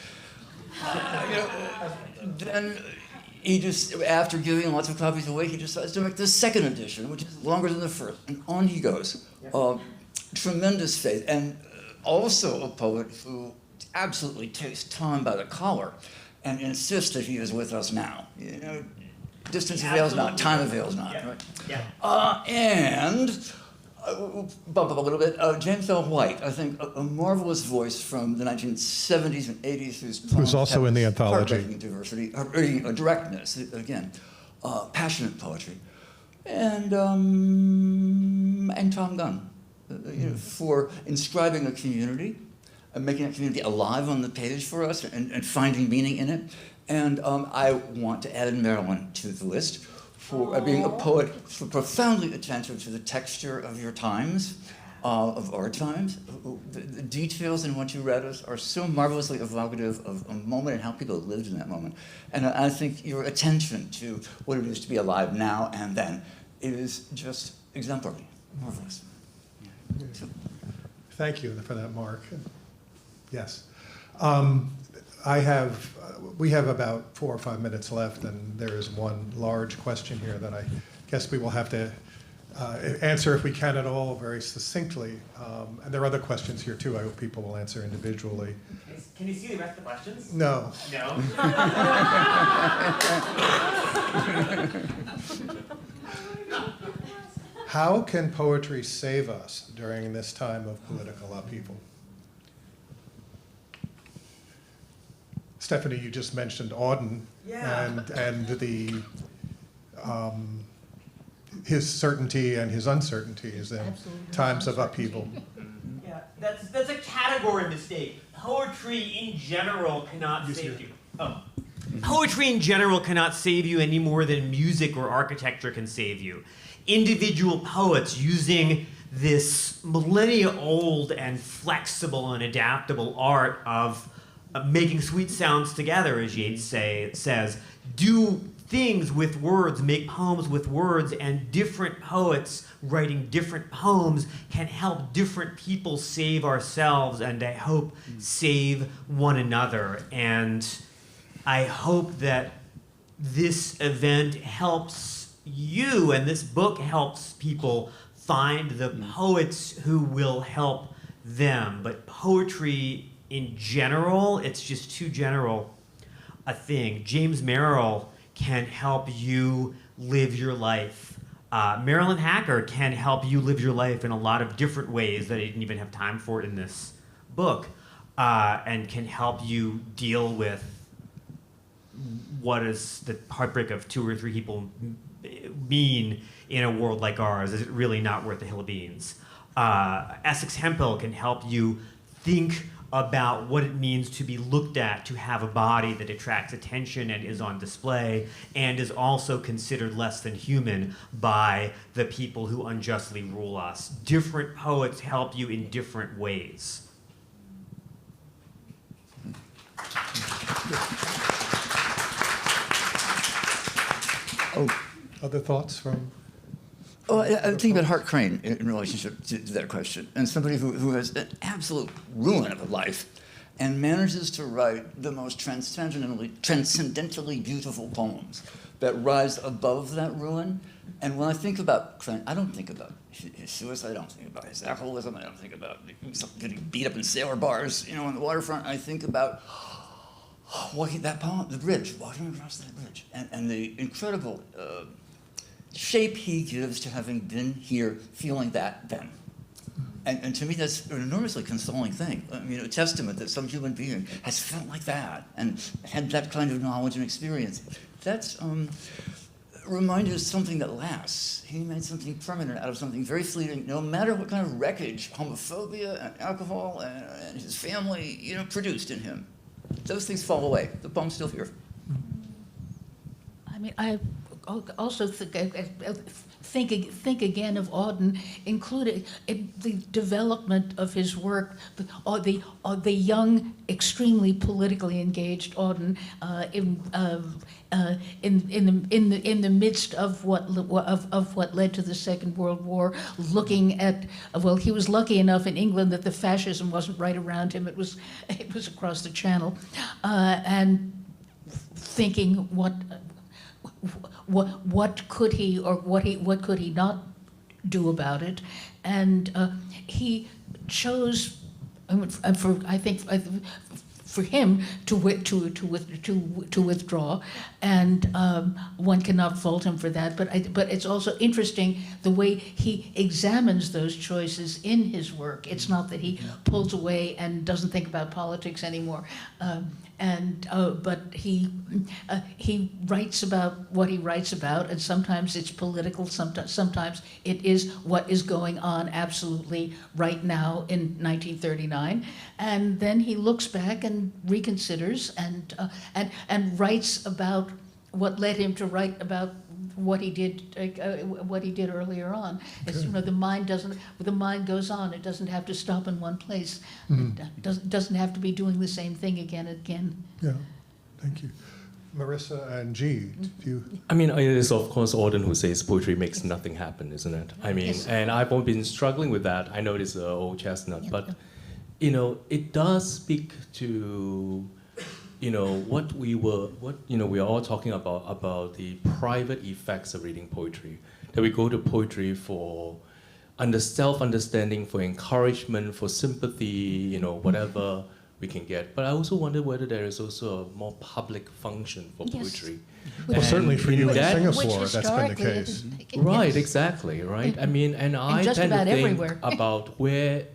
Then he just, after giving lots of copies away, he decides to make the second edition, which is longer than the first, and on he goes. Tremendous faith, and also a poet who absolutely takes time by the collar and insists that he is with us now. Distance avails not, time avails not. Yeah. Right? Yeah. And bump up a little bit. James L. White, I think, a marvelous voice from the 1970s and 80s, who's also in the anthology. Heartbreaking diversity, directness, again, passionate poetry, and Tom Gunn, for inscribing a community, and making that community alive on the page for us, and finding meaning in it. And I want to add Marilyn to the list for being a poet so profoundly attentive to the texture of your times, of our times. The details in what you read us are so marvelously evocative of a moment and how people lived in that moment. And I think your attention to what it is to be alive now and then is just exemplary, marvelous. Yeah. So. Thank you for that, Mark. Yes. We have about 4 or 5 minutes left, and there is one large question here that I guess we will have to answer, if we can at all, very succinctly. And there are other questions here too. I hope people will answer individually. Can you see the rest of the questions? No. No? How can poetry save us during this time of political upheaval? Stephanie, you just mentioned Audre and the his certainty and his uncertainties in times of upheaval. Yeah, that's a category mistake. Poetry in general cannot save you. Poetry in general cannot save you any more than music or architecture can save you. Individual poets using this millennia-old and flexible and adaptable art of making sweet sounds together, as Yeats says, do things with words, make poems with words, and different poets writing different poems can help different people save ourselves, and I hope save one another. And I hope that this event helps you, and this book helps people find the poets who will help them. But poetry in general, it's just too general a thing. James Merrill can help you live your life. Marilyn Hacker can help you live your life in a lot of different ways that I didn't even have time for in this book, and can help you deal with what is the heartbreak of 2 or 3 people mean in a world like ours. Is it really not worth a hill of beans? Essex Hemphill can help you think about what it means to be looked at, to have a body that attracts attention and is on display, and is also considered less than human by the people who unjustly rule us. Different poets help you in different ways. Other thoughts from? Oh, I'm thinking about Hart Crane in relationship to that question, and somebody who has an absolute ruin of a life and manages to write the most transcendentally beautiful poems that rise above that ruin. And when I think about Crane, I don't think about his suicide, I don't think about his alcoholism, I don't think about getting beat up in sailor bars, on the waterfront. I think about that poem, the bridge, walking across that bridge, and the incredible shape he gives to having been here, feeling that then. And to me, that's an enormously consoling thing. I mean, a testament that some human being has felt like that and had that kind of knowledge and experience. That's reminded us something that lasts. He made something permanent out of something very fleeting, no matter what kind of wreckage, homophobia and alcohol and his family, produced in him. Those things fall away. The poem's still here. I mean, I also think again of Audre, including the development of his work, the young, extremely politically engaged Audre in the midst of what led to the Second World War, looking at he was lucky enough in England that the fascism wasn't right around him; it was across the Channel, and thinking what could he or what could he not do about it, and he chose, for him to withdraw, and one cannot fault him for that. But it's also interesting the way he examines those choices in his work. It's not that he pulls away and doesn't think about politics anymore. But he writes about what he writes about, and sometimes it's political, sometimes it is what is going on absolutely right now in 1939, and then he looks back and reconsiders and writes about what led him to write about what he did earlier on. It's, the mind goes on. It doesn't have to stop in one place. It doesn't have to be doing the same thing again and again. Yeah, thank you. Marisa and Jee, do you? I mean, it is of course Audre who says poetry makes nothing happen, isn't it? I mean, yes. And I've been struggling with that. I know it's an old chestnut, but it does speak to what we are all talking about the private effects of reading poetry. That we go to poetry for self-understanding, for encouragement, for sympathy, whatever we can get. But I also wonder whether there is also a more public function for poetry. Well, certainly for you in Singapore, that's been the case. Right, exactly, right? I mean, and I tend to think everywhere. about where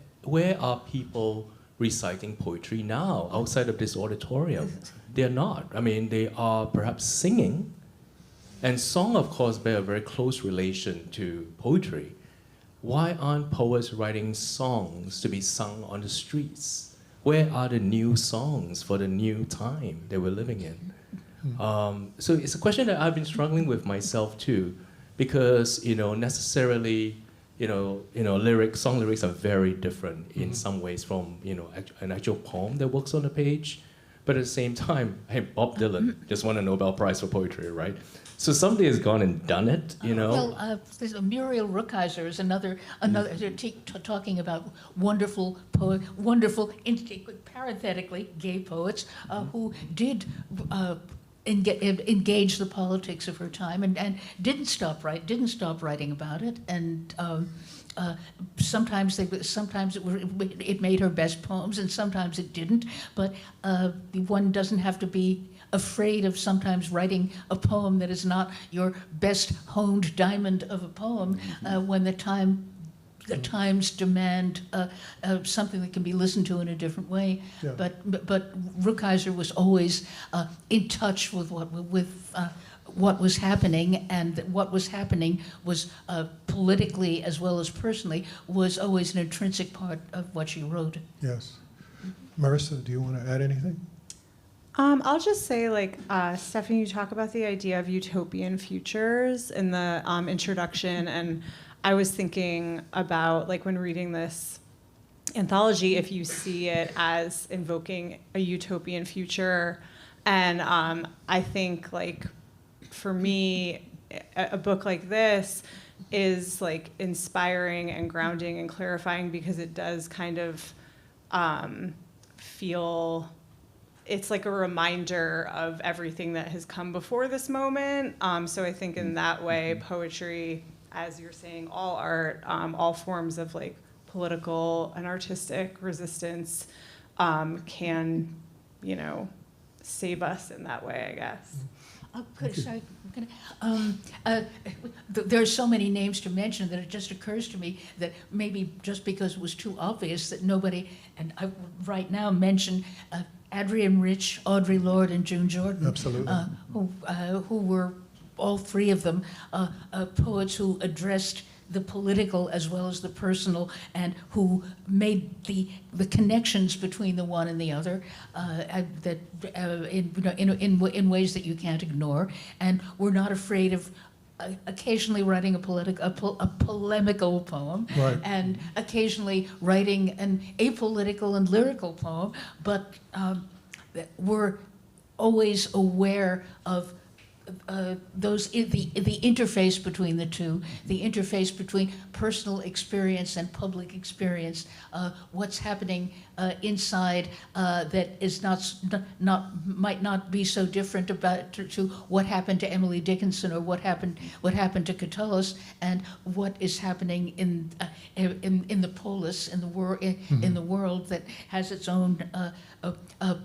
are people reciting poetry now outside of this auditorium. They're not. I mean, they are perhaps singing, and song, of course, bear a very close relation to poetry. Why aren't poets writing songs to be sung on the streets? Where are the new songs for the new time that we're living in? So it's a question that I've been struggling with myself too, because necessarily song lyrics are very different in some ways from an actual poem that works on the page. But at the same time, hey, Bob Dylan just won a Nobel Prize for poetry, right? So somebody has gone and done it, Well, there's Muriel Rukeyser is another talking about wonderful, parenthetically, gay poets who did engage the politics of her time and didn't stop writing about it, and sometimes it made her best poems, and sometimes it didn't. But one doesn't have to be afraid of sometimes writing a poem that is not your best honed diamond of a poem when the times demand something that can be listened to in a different way. Yeah. But Rukeyser was always in touch with what was happening, and what was happening was politically as well as personally was always an intrinsic part of what she wrote. Yes. Marisa, do you want to add anything? I'll just say, like, Stephanie, you talk about the idea of utopian futures in the introduction, and I was thinking about, like, when reading this anthology, if you see it as invoking a utopian future. And I think, like, for me, a book like this is, like, inspiring and grounding and clarifying because it does kind of feel... It's like a reminder of everything that has come before this moment. So I think in that way, poetry, as you're saying, all art, all forms of like political and artistic resistance can, you know, save us in that way, I guess. Sorry, there are so many names to mention that it just occurs to me that maybe just because it was too obvious that nobody, and I right now mention Adrienne Rich, Audre Lorde, and June Jordan. Absolutely. Who were, all three of them, poets who addressed the political as well as the personal, and who made the connections between the one and the other in ways that you can't ignore, and we're not afraid of occasionally writing a polemical poem, Right. and occasionally writing an apolitical and lyrical poem, but we're always aware of the interface between the two, the interface between personal experience and public experience, what's happening inside that is might not be so different to what happened to Emily Dickinson or what happened to Catullus, and what is happening in the polis, in the world that has its own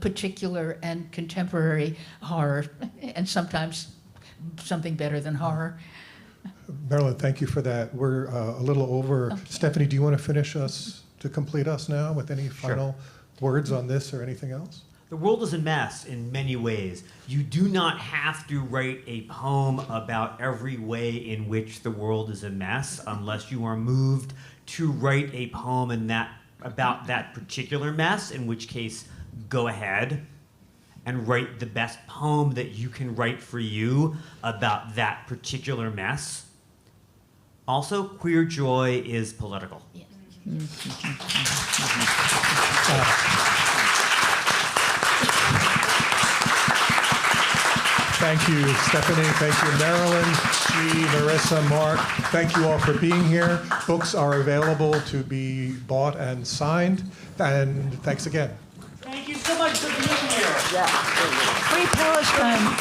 particular and contemporary horror, and sometimes something better than horror. Marilyn, thank you for that. We're a little over. Okay. Stephanie, do you want to finish us, to complete us now with any final words on this or anything else? The world is a mess in many ways. You do not have to write a poem about every way in which the world is a mess unless you are moved to write a poem about that particular mess, in which case, go ahead and write the best poem that you can write for you about that particular mess. Also, queer joy is political. Yes. Thank you, Stephanie. Thank you, Marilyn, Jee, Marisa, Mark. Thank you all for being here. Books are available to be bought and signed. And thanks again. Thank you so much for being here. Free Palestine.